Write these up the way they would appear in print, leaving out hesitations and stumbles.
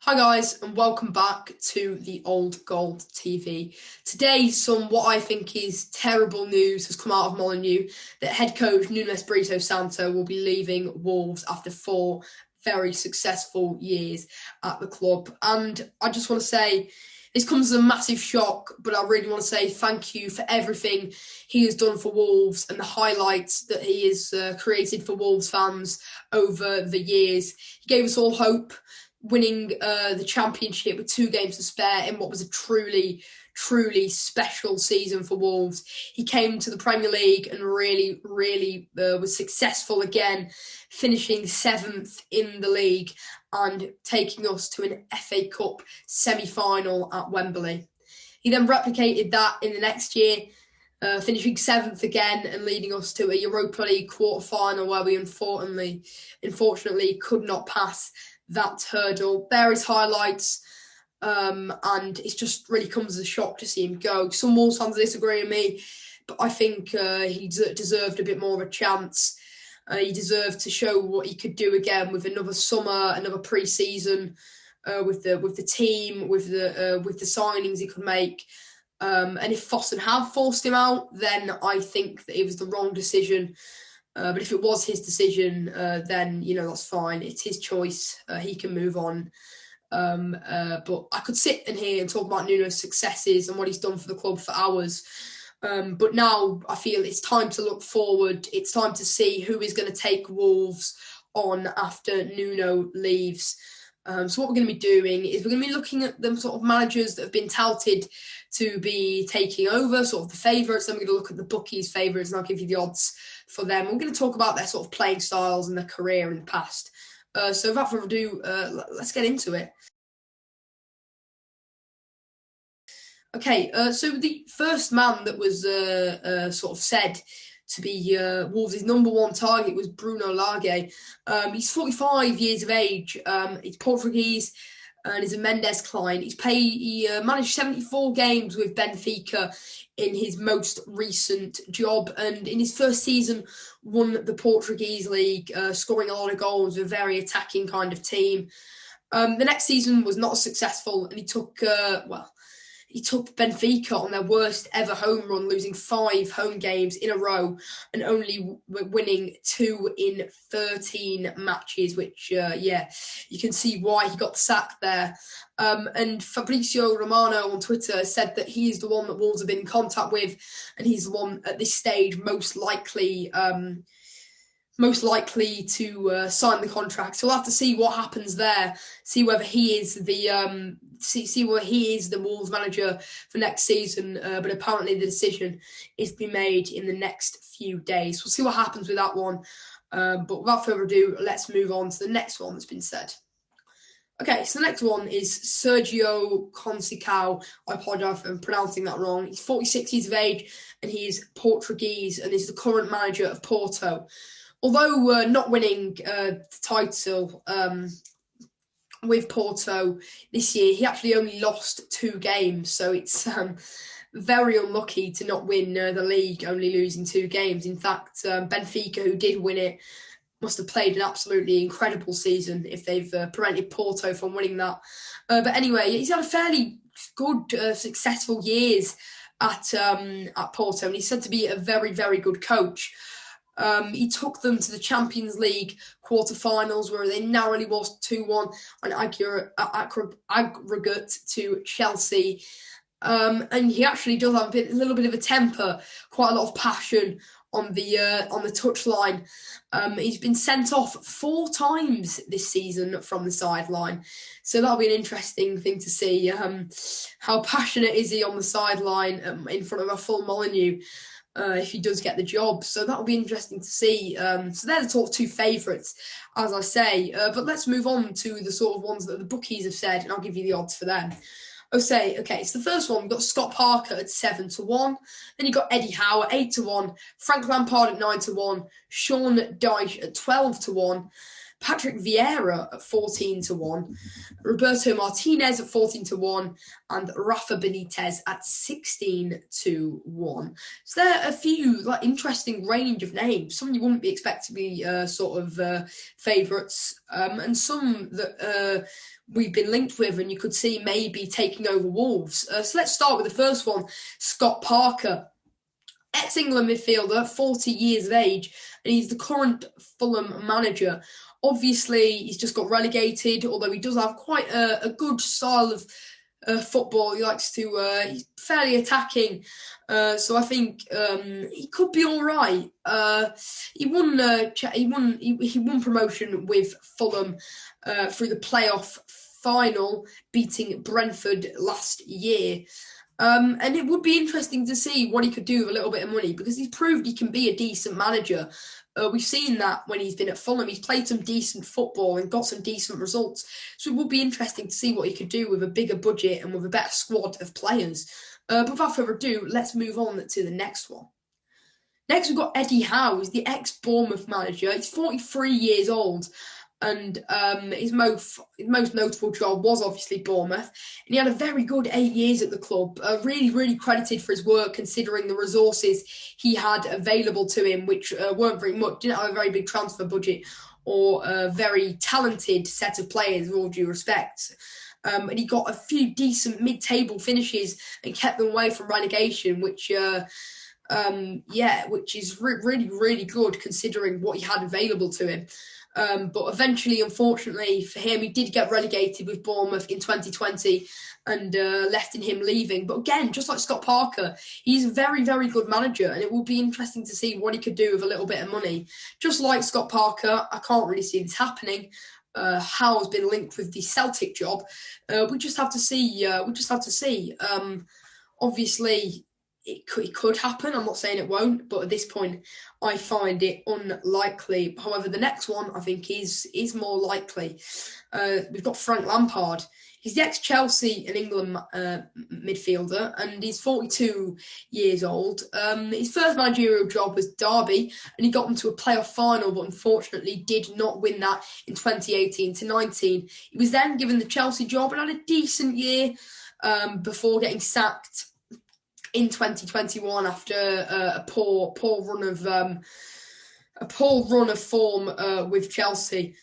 Hi guys, and welcome back to the Old Gold TV. Today, what I think is terrible news has come out of Molineux that head coach Nuno Santo will be leaving Wolves after 4 very successful years at the club. And I just want to say, this comes as a massive shock, but I really want to say thank you for everything he has done for Wolves and the highlights that he has created for Wolves fans over the years. He gave us all hope, winning the championship with 2 games to spare in what was a truly special season for Wolves. He came to the Premier League and really was successful again, finishing 7th in the league and taking us to an FA Cup semi-final at Wembley. He then replicated that in the next year, finishing 7th again and leading us to a Europa League quarter-final where we unfortunately could not pass that hurdle. There is highlights, and it just really comes as a shock to see him go. Some Wolves fans disagree with me, but I think he deserved a bit more of a chance. He deserved to show what he could do again with another summer, another pre-season, with the team, with the signings he could make. And if Fossen have forced him out, then I think that it was the wrong decision. But if it was his decision, then, that's fine. It's his choice. He can move on. But I could sit in here and talk about Nuno's successes and what he's done for the club for hours. But now I feel it's time to look forward. It's time to see who is going to take Wolves on after Nuno leaves. So what we're going to be doing is we're going to be looking at the sort of managers that have been touted to be taking over, sort of the favourites. Then we're going to look at the bookies' favourites, and I'll give you the odds for them. We're going to talk about their sort of playing styles and their career in the past. So without further ado, let's get into it. Okay, so the first man that was sort of said to be Wolves' number 1 target was Bruno Alves. He's 45 years of age. He's Portuguese and is a Mendes client. He managed 74 games with Benfica in his most recent job, and in his first season won the Portuguese league, scoring a lot of goals with a very attacking kind of team. The next season was not as successful, and he took Benfica on their worst ever home run, losing 5 home games in a row and only winning 2 in 13 matches, which, you can see why he got sacked there. And Fabrizio Romano on Twitter said that he is the one that Wolves have been in contact with, and he's the one at this stage most likely to sign the contract. So we'll have to see what happens there. See whether he is the Wolves manager for next season. But apparently the decision is to be made in the next few days. We'll see what happens with that one. But without further ado, let's move on to the next one that's been said. Okay, so the next one is Sergio Conceicao. I apologise for pronouncing that wrong. He's 46 years of age and he is Portuguese and is the current manager of Porto. Although not winning the title with Porto this year, he actually only lost 2 games. So it's very unlucky to not win the league, only losing 2 games. In fact, Benfica, who did win it, must have played an absolutely incredible season if they've prevented Porto from winning that. But anyway, he's had a fairly good, successful years at Porto, and he's said to be a very, very good coach. He took them to the Champions League quarter-finals where they narrowly lost 2-1 on aggregate to Chelsea. And he actually does have a little bit of a temper, quite a lot of passion on the touchline. He's been sent off 4 times this season from the sideline. So that'll be an interesting thing to see. How passionate is he on the sideline in front of a full Molineux? If he does get the job. So that'll be interesting to see. So they're the sort of 2 favourites, as I say. But let's move on to the sort of ones that the bookies have said, and I'll give you the odds for them. Okay, so the first one, we've got Scott Parker at 7-1. Then you've got Eddie Howe at 8-1. Frank Lampard at 9-1. Sean Dyche at 12-1. Patrick Vieira at 14-1, Roberto Martinez at 14-1, and Rafa Benitez at 16-1. So there are a few interesting range of names. Some you wouldn't be expected to be favourites, and some that we've been linked with, and you could see maybe taking over Wolves. So let's start with the first one, Scott Parker. Ex-England midfielder, 40 years of age, and he's the current Fulham manager. Obviously, he's just got relegated, although he does have quite a good style of football. He likes to, he's fairly attacking, so I think he could be all right. He won promotion with Fulham through the playoff final, beating Brentford last year. And it would be interesting to see what he could do with a little bit of money, because he's proved he can be a decent manager. We've seen that when he's been at Fulham. He's played some decent football and got some decent results. So it would be interesting to see what he could do with a bigger budget and with a better squad of players. But without further ado, let's move on to the next one. Next, we've got Eddie Howe. He's the ex-Bournemouth manager. He's 43 years old. And his most notable job was obviously Bournemouth. And he had a very good 8 years at the club. Really credited for his work, considering the resources he had available to him, which weren't very much. Didn't have a very big transfer budget or a very talented set of players, with all due respect. And he got a few decent mid-table finishes and kept them away from relegation, which is really good considering what he had available to him. But eventually, unfortunately for him, he did get relegated with Bournemouth in 2020 and left in him leaving. But again, just like Scott Parker, he's a very good manager, and it will be interesting to see what he could do with a little bit of money. Just like Scott Parker, I can't really see this happening. Howe has been linked with the Celtic job. We just have to see. Obviously, it could happen. I'm not saying it won't, but at this point, I find it unlikely. However, the next one I think is more likely. We've got Frank Lampard. He's the ex-Chelsea and England midfielder, and he's 42 years old. His first managerial job was Derby, and he got them to a playoff final, but unfortunately did not win that in 2018-19. He was then given the Chelsea job and had a decent year before getting sacked in 2021 after a poor run of form with Chelsea.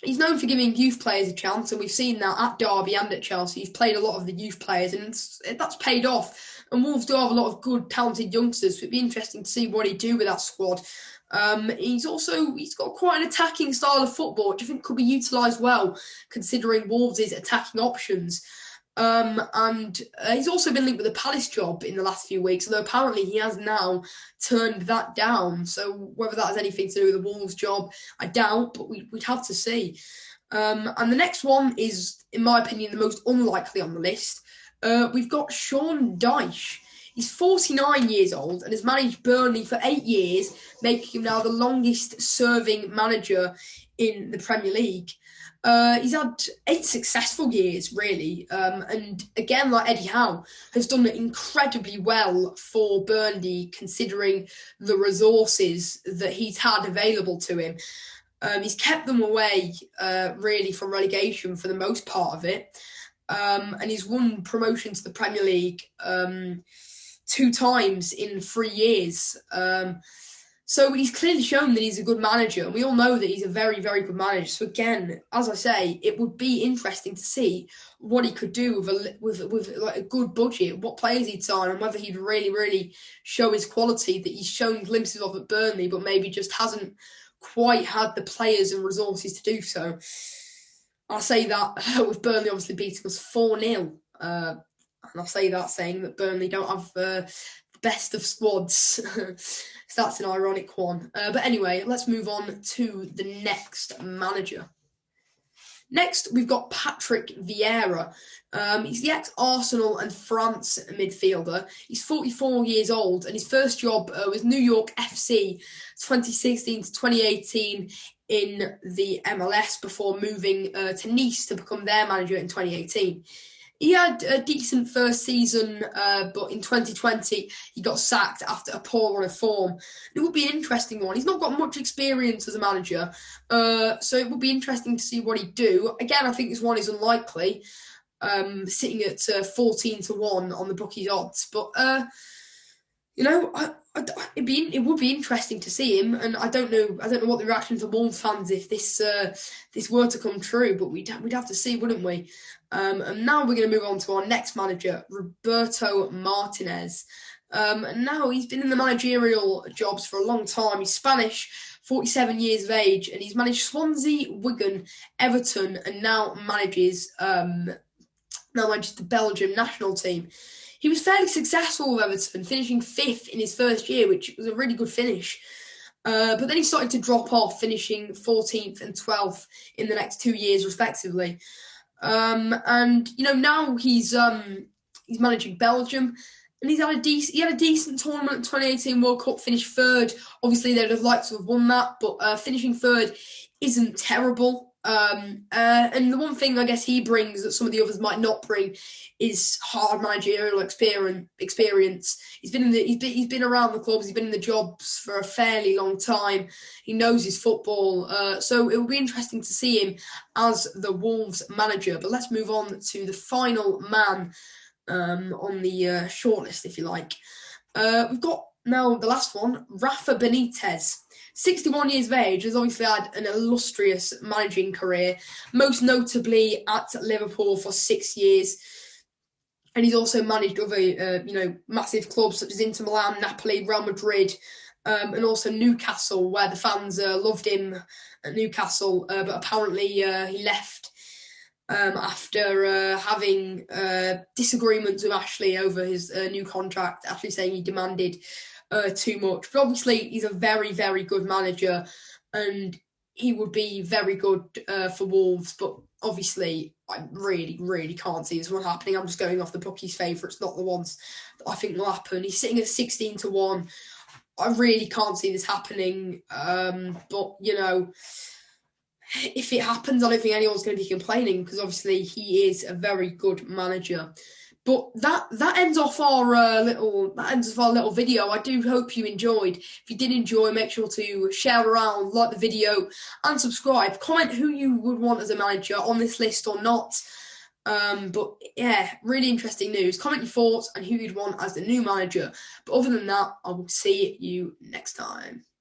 He's known for giving youth players a chance, and we've seen that at Derby and at Chelsea. He's played a lot of the youth players, and that's paid off. And Wolves do have a lot of good, talented youngsters, so it'd be interesting to see what he'd do with that squad. He's got quite an attacking style of football, which I think could be utilised well, considering Wolves' attacking options. And he's also been linked with a Palace job in the last few weeks, although apparently he has now turned that down. So whether that has anything to do with the Wolves job, I doubt, but we'd have to see. And the next one is, in my opinion, the most unlikely on the list. We've got Sean Dyche. He's 49 years old and has managed Burnley for 8 years, making him now the longest-serving manager in the Premier League. He's had 8 successful years, really, and again, like Eddie Howe, has done incredibly well for Burnley, considering the resources that he's had available to him. He's kept them away, really, from relegation for the most part of it, and he's won promotion to the Premier League 2 times in 3 years. So he's clearly shown that he's a good manager, and we all know that he's a very good manager. So again, as I say, it would be interesting to see what he could do with like a good budget, what players he'd sign, and whether he'd really show his quality that he's shown glimpses of at Burnley, but maybe just hasn't quite had the players and resources to do so. I'll say that with Burnley obviously beating us 4-0, and I'll say that saying that Burnley don't have the best of squads. So that's an ironic one. But anyway, let's move on to the next manager. Next, we've got Patrick Vieira. He's the ex-Arsenal and France midfielder. He's 44 years old, and his first job was New York FC 2016 to 2018 in the MLS before moving to Nice to become their manager in 2018. He had a decent first season, but in 2020 he got sacked after a poor run of form. It would be an interesting one. He's not got much experience as a manager, so it would be interesting to see what he'd do. Again, I think this one is unlikely, sitting at 14-1 on the bookies odds. But it would be interesting to see him, and I don't know what the reaction of the Wolves fans if this were to come true, but we'd have to see, wouldn't we? And now we're going to move on to our next manager, Roberto Martinez. And now he's been in the managerial jobs for a long time. He's Spanish, 47 years of age, and he's managed Swansea, Wigan, Everton, and now manages the Belgium national team. He was fairly successful with Everton, finishing 5th in his first year, which was a really good finish. But then he started to drop off, finishing 14th and 12th in the next 2 years, respectively. And now he's managing Belgium, and he had a decent tournament in 2018 World Cup, finished 3rd. Obviously, they'd have liked to have won that, but finishing 3rd isn't terrible. And the one thing I guess he brings that some of the others might not bring is hard managerial experience. He's been around the clubs. He's been in the jobs for a fairly long time. He knows his football. So it will be interesting to see him as the Wolves manager. But let's move on to the final man on the shortlist, if you like. We've got now the last one, Rafa Benitez. 61 years of age, has obviously had an illustrious managing career, most notably at Liverpool for 6 years. And he's also managed other, massive clubs such as Inter Milan, Napoli, Real Madrid, and also Newcastle, where the fans loved him at Newcastle. But apparently he left after having disagreements with Ashley over his new contract, Ashley saying he demanded too much. But obviously he's a very, very good manager, and he would be very good for Wolves. But obviously I really, really can't see this one happening. I'm just going off the bookies' favourites, not the ones that I think will happen. He's sitting at 16-1. I really can't see this happening. But if it happens, I don't think anyone's going to be complaining, because obviously he is a very good manager. But that ends off our little video. I do hope you enjoyed. If you did enjoy, make sure to share around, like the video, and subscribe. Comment who you would want as a manager on this list or not. But yeah, really interesting news. Comment your thoughts and who you'd want as the new manager. But other than that, I will see you next time.